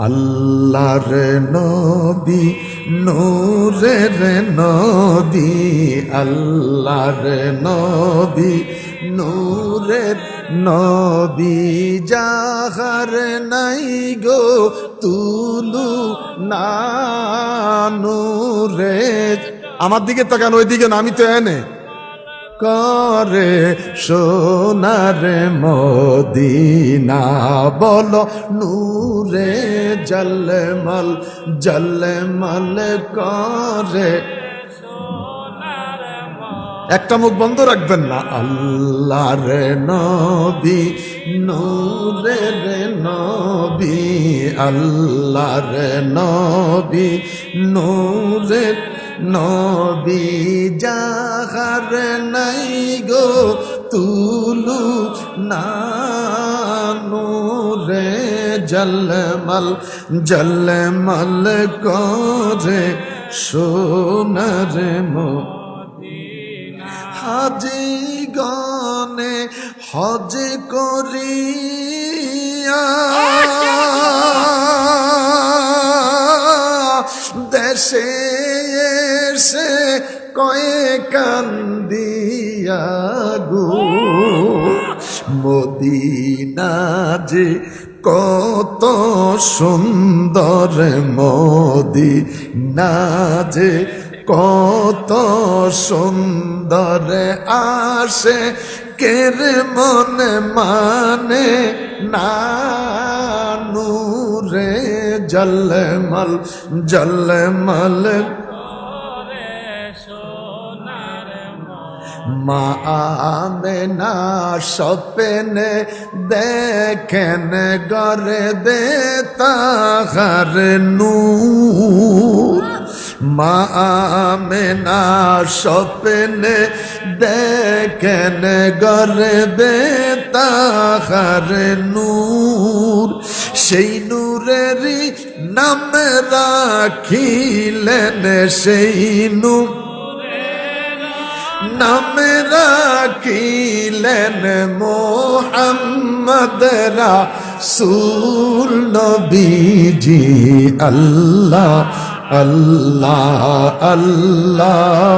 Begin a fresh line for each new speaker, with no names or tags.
আল্লাহর নবী নূরের নদী, আল্লাহর নবী নূরের নবী, যাহার নাই গো তুলু না নূরে। আমার দিকে তো কেন, ওই দিকে না, আমি তো এনে করে সোনার মদিনা, বলো নূরে জলমল জলমল করে। একটা মুখ বন্ধ রাখবেন না। আল্লাহর নবী নূরের নবী, আল্লাহর নবী নূরের নবী, যাহার নাই গো তুলু না নূরে জলমল জলমল করে সোনার হাজি গনে হজ করিয়া দেশে এসে কয়ে কান্দিয়া গো, মদিনা যে কত সুন্দর, মদিনা যে কত সুন্দর, আসে কের মনে মানে না নূরে জলমল জলমল। মা আমেনা স্বপ্নে দেখেন গরে দে তাহার নূর, মা আমেনা স্বপ্নে দেখেন গরে দে তাহার নূর, সেই নূরেরই নাম রাখিলেন, সেই নূর নাম রাখিলেন মোহাম্মদ রাসূল নবীজি। আল্লাহ আল্লাহ আল্লাহ